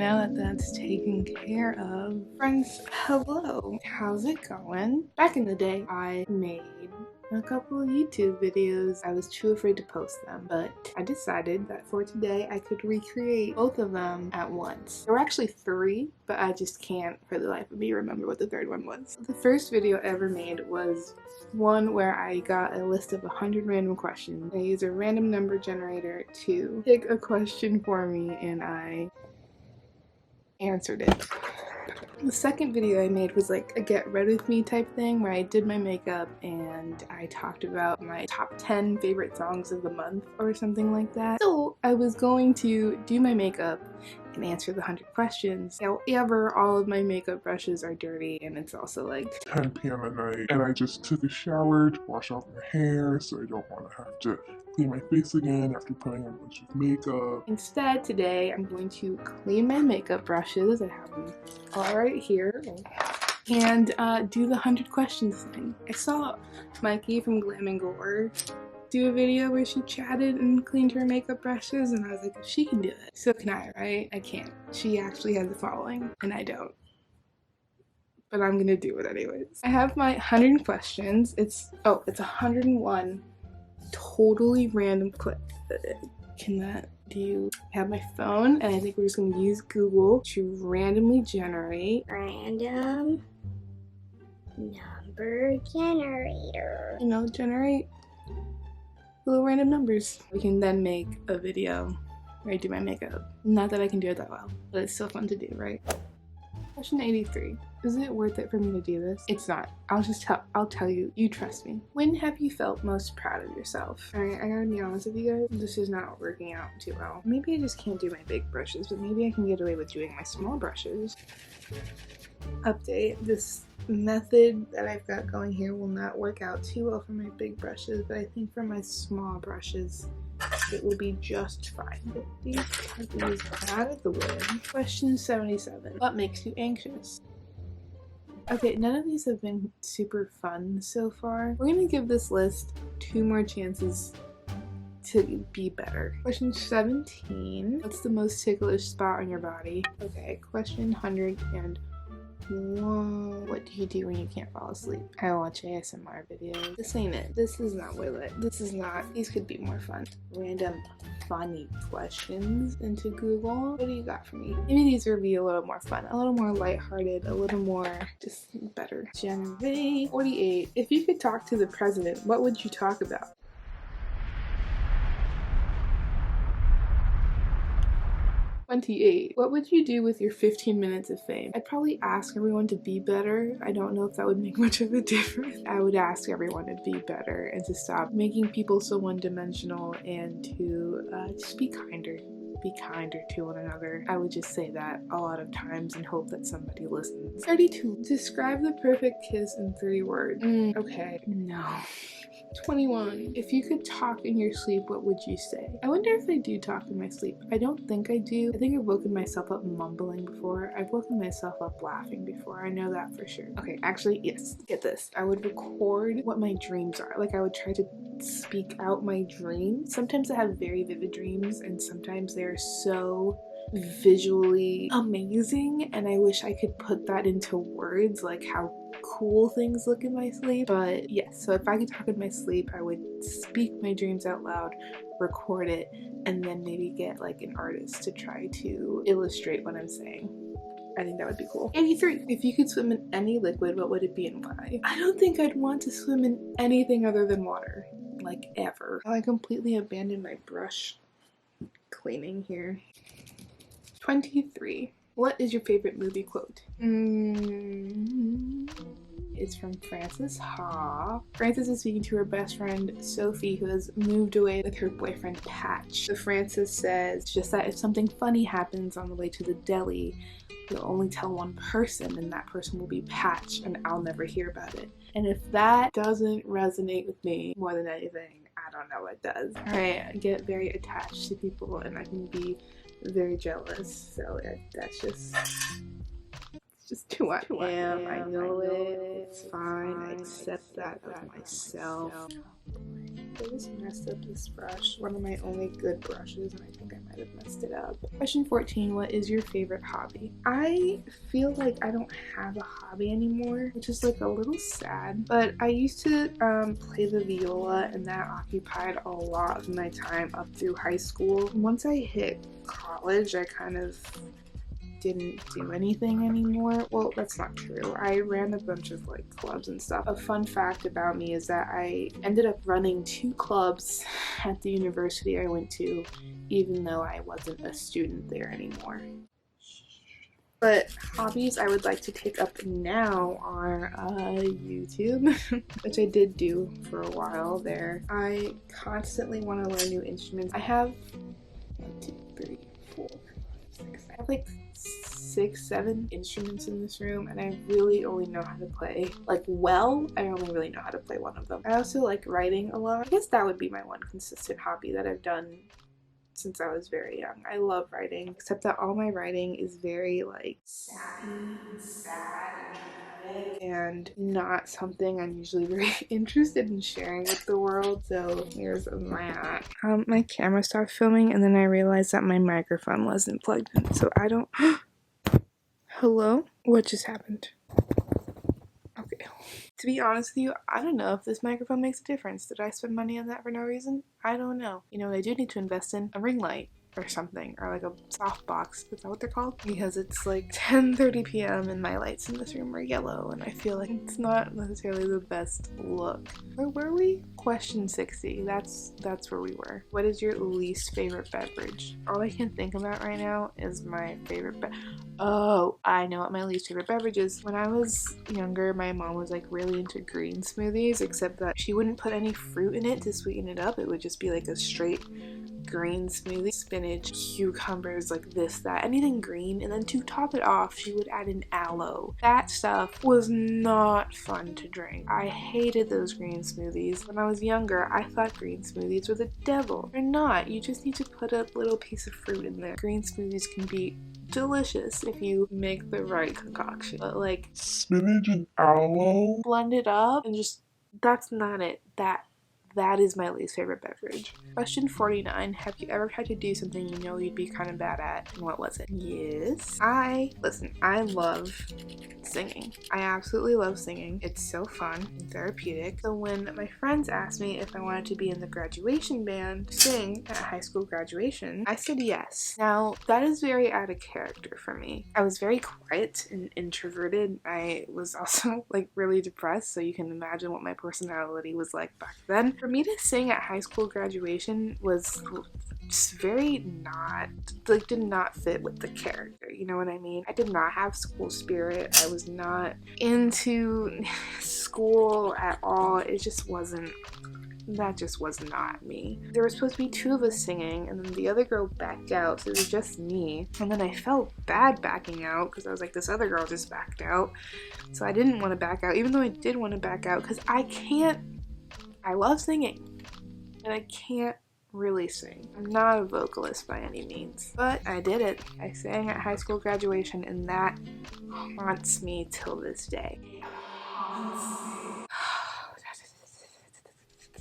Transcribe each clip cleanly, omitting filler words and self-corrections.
now that that's taken care of, friends, hello, how's it going? Back in the day, I made a couple of YouTube videos. I was too afraid to post them, but I decided that for today I could recreate both of them at once. There were actually 3, but I just can't for the life of me remember what the 3rd one was. The first video I ever made was one where I got a list of 100 random questions. I used a random number generator to pick a question for me and I answered it. The second video I made was like a get ready with me type thing where I did my makeup and I talked about my top 10 favorite songs of the month or something like that. So I was going to do my makeup and answer the 100 questions. However, all of my makeup brushes are dirty and it's also like 10 p.m. at night, and I just took a shower to wash off my hair so I don't want to have to clean my face again after putting on a bunch of makeup. Instead, today I'm going to clean my makeup brushes. I have them all right here. And do the 100 questions thing. I saw Mikey from Glam & Gore do a video where she chatted and cleaned her makeup brushes, and I was like, if she can do it, so can I, right? I can't. She actually has a following, and I don't. But I'm gonna do it anyways. I have my 100 questions. It's 101 totally random do you have my phone? And I think we're just gonna use Google to randomly generate random number generator. Generate little random numbers. We can then make a video where I do my makeup. Not that I can do it that well, but it's still fun to do, right? Question 83. Is it worth it for me to do this? It's not. I'll tell you. You trust me. When have you felt most proud of yourself? Alright, I gotta be honest with you guys. This is not working out too well. Maybe I just can't do my big brushes, but maybe I can get away with doing my small brushes. Update. This method that I've got going here will not work out too well for my big brushes, but I think for my small brushes, it will be just fine. Get these puppies out of the way. Question 77. What makes you anxious? Okay, none of these have been super fun so far. We're gonna give this list 2 more chances to be better. Question 17. What's the most ticklish spot on your body? Okay, question 101. What do you do when you can't fall asleep? I watch ASMR videos. This ain't it. This is not Will It. This is not. These could be more fun. Random funny questions into Google. What do you got for me? Maybe these will be a little more fun, a little more lighthearted, a little more just better. Generate 48. If you could talk to the president, what would you talk about? 28. What would you do with your 15 minutes of fame? I'd probably ask everyone to be better. I don't know if that would make much of a difference. I would ask everyone to be better and to stop making people so one-dimensional and to just be kinder. Be kinder to one another. I would just say that a lot of times and hope that somebody listens. 32. Describe the perfect kiss in 3 words. Okay. No. 21. If you could talk in your sleep, what would you say? I wonder if I do talk in my sleep. I don't think I do. I think I've woken myself up mumbling before. I've woken myself up laughing before. I know that for sure. Okay, actually, yes. Get this. I would record what my dreams are. Like, I would try to speak out my dreams. Sometimes I have very vivid dreams, and sometimes they're so visually amazing, and I wish I could put that into words, like how cool things look in my sleep. But yes, so if I could talk in my sleep, I would speak my dreams out loud, record it, and then maybe get like an artist to try to illustrate what I'm saying. I think that would be cool. 83. If you could swim in any liquid, what would it be and why? I don't think I'd want to swim in anything other than water. Like, ever. I completely abandoned my brush cleaning here. 23. What is your favorite movie quote? It's from Frances Ha. Frances is speaking to her best friend Sophie, who has moved away with her boyfriend Patch. So Frances says just that if something funny happens on the way to the deli, you'll only tell one person and that person will be Patch and I'll never hear about it. And if that doesn't resonate with me more than anything, I don't know what does. Alright, I get very attached to people and I can be very jealous, so that's just who I am. I know it. It's fine. I accept that of myself. I just messed up this brush, one of my only good brushes, and I think I might have messed it up. Question 14, what is your favorite hobby? I feel like I don't have a hobby anymore, which is like a little sad, but I used to play the viola, and that occupied a lot of my time up through high school. Once I hit college, I kind of didn't do anything anymore. Well, that's not true. I ran a bunch of like clubs and stuff. A fun fact about me is that I ended up running 2 clubs at the university I went to, even though I wasn't a student there anymore. But hobbies I would like to take up now are YouTube, which I did do for a while there. I constantly want to learn new instruments. I have 1, 2, 3, 4, 5, 6. I have like 6, 7 instruments in this room, and I really only know how to play, like, well, I only really know how to play one of them. I also like writing a lot. I guess that would be my one consistent hobby that I've done since I was very young. I love writing, except that all my writing is very like sappy and sad and dramatic and not something I'm usually very interested in sharing with the world. So here's that. My camera stopped filming, and then I realized that my microphone wasn't plugged in, so I don't Hello? What just happened? Okay. To be honest with you, I don't know if this microphone makes a difference. Did I spend money on that for no reason? I don't know. You know what I do need to invest in? A ring light or something, or like a softbox. Is that what they're called? Because it's like 10:30 p.m. and my lights in this room are yellow, and I feel like it's not necessarily the best look. Where were we? Question 60. That's where we were. What is your least favorite beverage? All I can think about right now is my favorite Oh, I know what my least favorite beverage is. When I was younger, my mom was like really into green smoothies, except that she wouldn't put any fruit in it to sweeten it up. It would just be like a straight green smoothie, spinach, cucumbers, like this, that, anything green, and then to top it off, she would add an aloe. That stuff was not fun to drink. I hated those green smoothies. When I was younger, I thought green smoothies were the devil. They're not. You just need to put a little piece of fruit in there. Green smoothies can be delicious if you make the right concoction, but like Spinach and aloe? blend it up and just, that's not it. That is my least favorite beverage. Question 49. Have you ever had to do something you know you'd be kind of bad at, and what was it? Yes. I love singing. I absolutely love singing. It's so fun and therapeutic. So when my friends asked me if I wanted to be in the graduation band, sing at high school graduation, I said yes. Now, that is very out of character for me. I was very quiet and introverted. I was also like really depressed, so you can imagine what my personality was like back then. For me to sing at high school graduation was just very not, like, did not fit with the character, you know what I mean? I did not have school spirit. I was not into school at all. It just wasn't, that just was not me. There were supposed to be 2 of us singing, and then the other girl backed out, so it was just me. And then I felt bad backing out because I was like, this other girl just backed out. So I didn't want to back out, even though I did want to back out, because I love singing, and I can't really sing. I'm not a vocalist by any means, but I did it. I sang at high school graduation, and that haunts me till this day.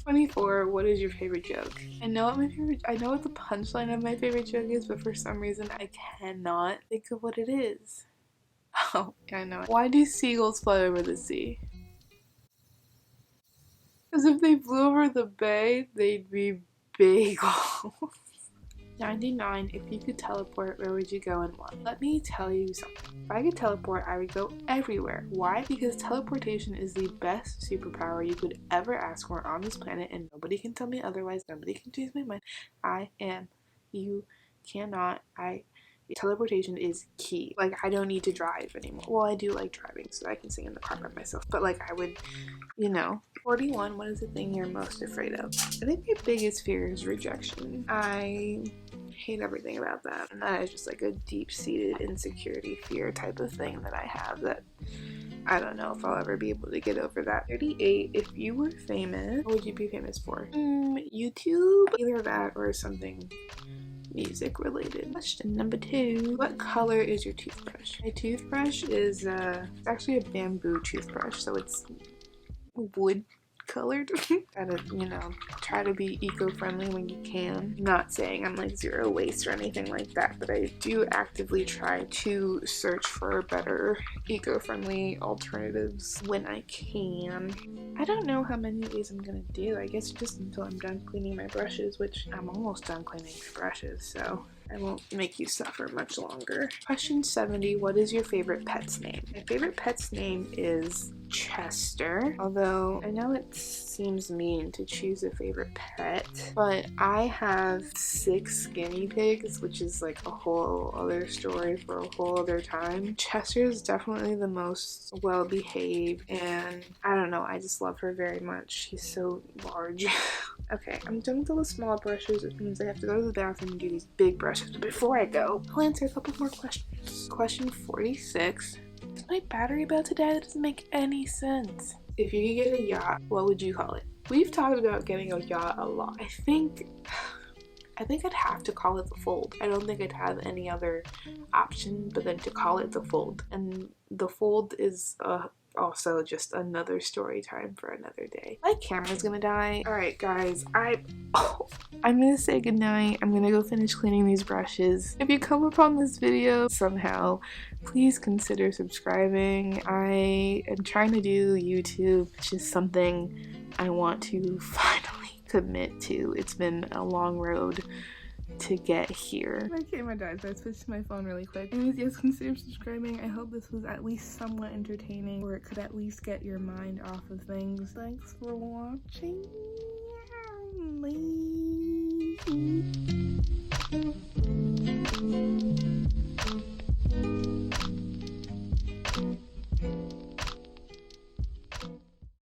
24. What is your favorite joke? I know what the punchline of my favorite joke is, but for some reason I cannot think of what it is. Oh, I know it. Why do seagulls fly over the sea? Because if they flew over the bay, they'd be bagels. 99. If you could teleport, where would you go and why? Let me tell you something. If I could teleport, I would go everywhere. Why? Because teleportation is the best superpower you could ever ask for on this planet, and nobody can tell me otherwise. Nobody can change my mind. I am. You cannot. Teleportation is key. Like, I don't need to drive anymore. Well, I do like driving, so I can sing in the car by myself. But like, I would, 41. What is the thing you're most afraid of? I think my biggest fear is rejection. I hate everything about that. And that is just like a deep-seated insecurity fear type of thing that I have that I don't know if I'll ever be able to get over that. 38. If you were famous, what would you be famous for? YouTube? Either that or something music related. Question number 2. What color is your toothbrush? My toothbrush is it's actually a bamboo toothbrush, so it's wood colored. Gotta, you know, try to be eco-friendly when you can. Not saying I'm like zero waste or anything like that, but I do actively try to search for better eco-friendly alternatives when I can. I don't know how many of these I'm gonna do. I guess just until I'm done cleaning my brushes, which I'm almost done cleaning my brushes, so I won't make you suffer much longer. Question 70, what is your favorite pet's name? My favorite pet's name is Chester, although I know it seems mean to choose a favorite pet, but I have 6 guinea pigs, which is like a whole other story for a whole other time. Chester is definitely the most well behaved, and I don't know, I just love her very much. She's so large. Okay, I'm done with all the small brushes, which means I have to go to the bathroom and do these big brushes. But before I go, I'll answer a couple more questions. Question 46. Is my battery about to die? That doesn't make any sense. If you could get a yacht, what would you call it? We've talked about getting a yacht a lot. I think I'd have to call it the Fold. I don't think I'd have any other option but then to call it the Fold. And the Fold is also just another story time for another day. My camera's gonna die. Alright guys, I'm gonna say goodnight. I'm gonna go finish cleaning these brushes. If you come upon this video somehow, please consider subscribing. I am trying to do YouTube, which is something I want to finally commit to. It's been a long road to get here. My camera died, so I switched to my phone really quick. Anyways, yes, consider subscribing. I hope this was at least somewhat entertaining, or it could at least get your mind off of things. Thanks for watching. Bye.